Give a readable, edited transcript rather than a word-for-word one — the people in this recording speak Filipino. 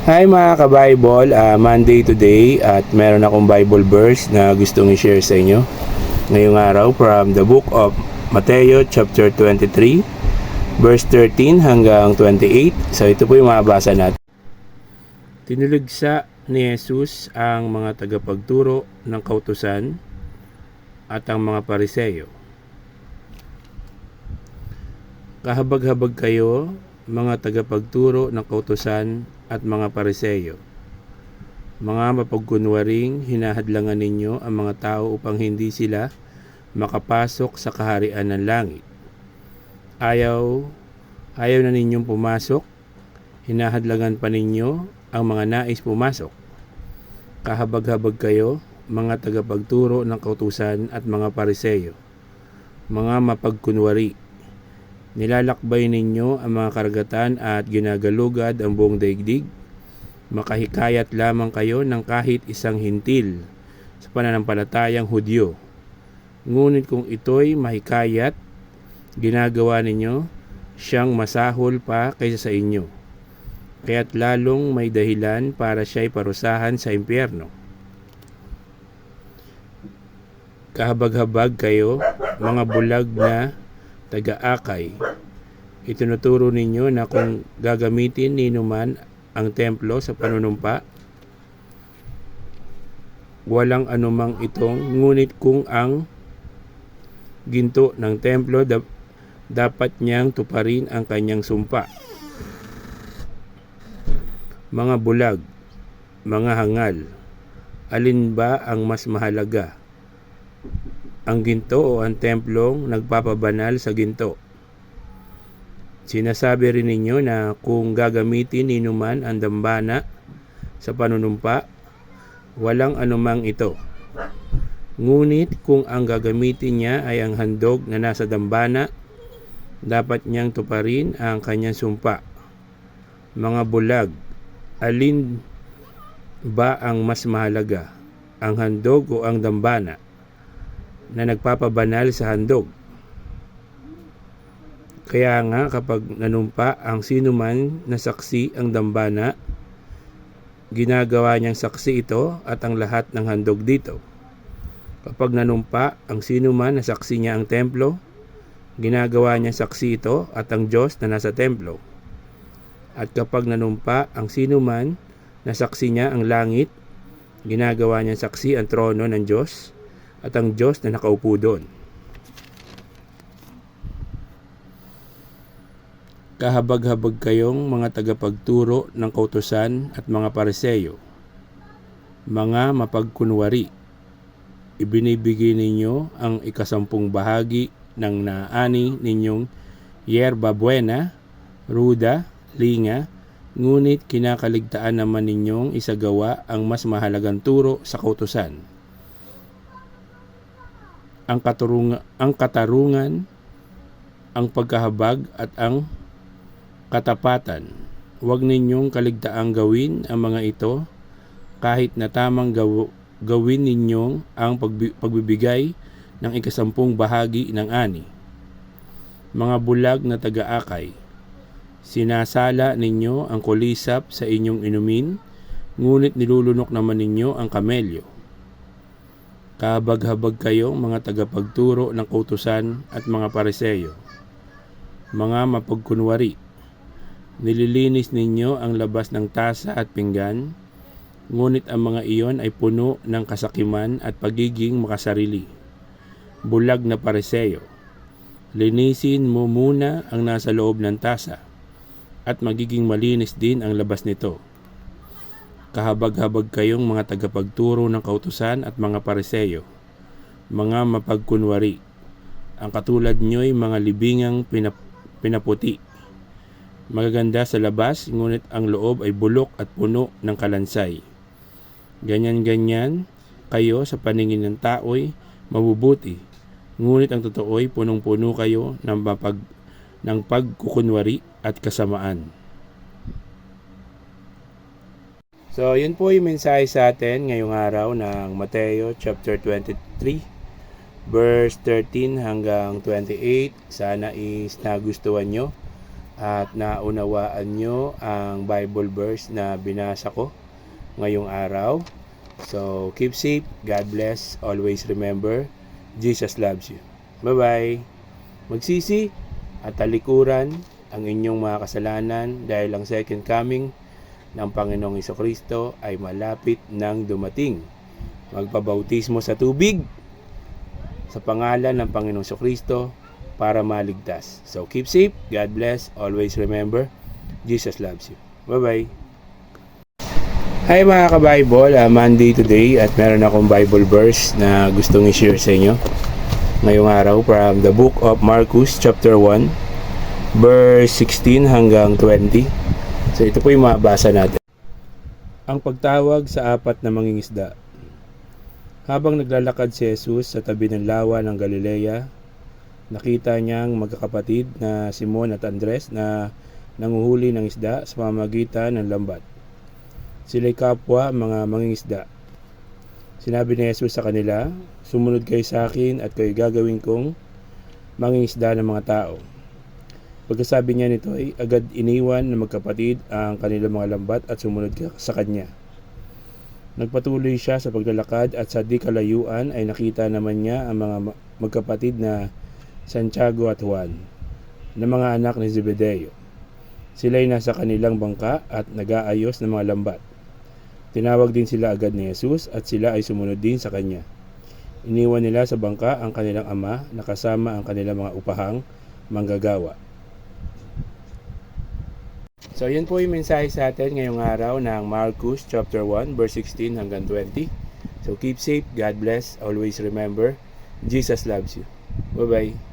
Hi mga ka-Bible, Monday today at meron akong Bible verse na gustong i-share sa inyo ngayong araw from the book of Mateo chapter 23 verse 13 hanggang 28. So ito po yung mabasa natin. Tinulugsa ni Jesus ang mga tagapagturo ng kautusan at ang mga Pariseyo. Kahabag-habag kayo, mga tagapagturo ng kautusan at mga Pariseyo, mga mapagkunwaring hinahadlangan ninyo ang mga tao upang hindi sila makapasok sa kaharian ng langit. Ayaw na ninyong pumasok, hinahadlangan pa ninyo ang mga nais pumasok. Kahabag-habag kayo, mga tagapagturo ng kautusan at mga Pariseyo, mga mapagkunwari. Nilalakbay ninyo ang mga karagatan at ginagalugad ang buong daigdig. Makahikayat lamang kayo ng kahit isang hintil sa pananampalatayang Hudyo. Ngunit kung ito'y mahikayat, ginagawa ninyo, siyang masahol pa kaysa sa inyo. Kaya't lalong may dahilan para siya'y parusahan sa impyerno. Kahabag-habag kayo, mga bulag na taga-akay. Itinuturo ninyo na kung gagamitin ninuman ang templo sa panunumpa, walang anumang itong, ngunit kung ang ginto ng templo dapat niyang tuparin ang kanyang sumpa. Mga bulag, mga hangal, alin ba ang mas mahalaga? Ang ginto o ang templong nagpapabanal sa ginto? Sinasabi rin ninyo na kung gagamitin ninuman ang dambana sa panunumpa, walang anumang ito. Ngunit kung ang gagamitin niya ay ang handog na nasa dambana, dapat niyang tuparin ang kanyang sumpa. Mga bulag, alin ba ang mas mahalaga? Ang handog o ang dambana na nagpapabanal sa handog? Kaya nga kapag nanumpa ang sinuman na saksi ang dambana, ginagawa niyang saksi ito at ang lahat ng handog dito. Kapag nanumpa ang sinuman na saksi niya ang templo, ginagawa niyang saksi ito at ang Diyos na nasa templo. At kapag nanumpa ang sinuman na saksi niya ang langit, ginagawa niyang saksi ang trono ng Diyos at ang Diyos na nakaupo doon. Kahabag-habag kayong mga tagapagturo ng kautusan at mga Pariseyo, mga mapagkunwari. Ibinibigay ninyo ang 10 bahagi ng naani ninyong yerba buena, ruda, linga, ngunit kinakaligtaan naman ninyong isagawa ang mas mahalagang turo sa kautusan. Ang katarungan, ang pagkahabag at ang katapatan. Huwag ninyong kaligtaang gawin ang mga ito, kahit na tamang gawin ninyong ang pagbibigay ng 10 bahagi ng ani. Mga bulag na taga-akay, sinasala ninyo ang kulisap sa inyong inumin, ngunit nilulunok naman ninyo ang kamelyo. Kahabag-habag kayong mga tagapagturo ng kautusan at mga Pariseyo, mga mapagkunwari. Nililinis ninyo ang labas ng tasa at pinggan, ngunit ang mga iyon ay puno ng kasakiman at pagiging makasarili. Bulag na Pariseyo, linisin mo muna ang nasa loob ng tasa, at magiging malinis din ang labas nito. Kahabag-habag kayong mga tagapagturo ng kautusan at mga Pariseyo, mga mapagkunwari. Ang katulad nyo'y mga libingang pinaputi, magaganda sa labas, ngunit ang loob ay bulok at puno ng kalansay. Ganyan-ganyan kayo sa paningin ng tao'y mabubuti, ngunit ang totoo'y punong-puno kayo ng pagkukunwari at kasamaan. So, yun po yung mensahe sa atin ngayong araw ng Mateo chapter 23, verse 13 hanggang 28. Sana is nagustuhan nyo at naunawaan nyo ang Bible verse na binasa ko ngayong araw. So, keep safe. God bless. Always remember, Jesus loves you. Bye-bye. Magsisi at talikuran ang inyong mga kasalanan dahil ang second coming ng Panginoong Hesukristo ay malapit nang dumating. Magpabautismo sa tubig sa pangalan ng Panginoong Hesukristo para maligtas. So keep safe, God bless, always remember, Jesus loves you. Bye-bye. Hi mga ka-Bible, Monday today at meron akong Bible verse na gustong i-share sa inyo ngayong araw from the book of Marcos chapter 1 verse 16 hanggang 20. So ito po yung mabasa natin. Ang pagtawag sa apat na mangingisda. Habang naglalakad si Jesus sa tabi ng lawa ng Galilea, nakita niyang magkakapatid na Simon at Andres na nanguhuli ng isda sa pamamagitan ng lambat. Sila'y kapwa mga mangingisda. Sinabi ni Jesus sa kanila, "Sumunod kayo sa akin at kayo gagawin kong mangingisda ng mga tao." Pagkasabi niya nito ay agad iniwan ng magkapatid ang kanilang mga lambat at sumunod sa kanya. Nagpatuloy siya sa paglalakad at sa di kalayuan ay nakita naman niya ang mga magkapatid na Santiago at Juan, na mga anak ni Zebedeo. Sila'y nasa kanilang bangka at nag-aayos ng mga lambat. Tinawag din sila agad ni Jesus at sila ay sumunod din sa kanya. Iniwan nila sa bangka ang kanilang ama na kasama ang kanilang mga upahang manggagawa. So yun po yung mensahe sa atin ngayong araw ng Marcos chapter 1 verse 16 hanggang 20. So keep safe, God bless, always remember, Jesus loves you. Bye-bye.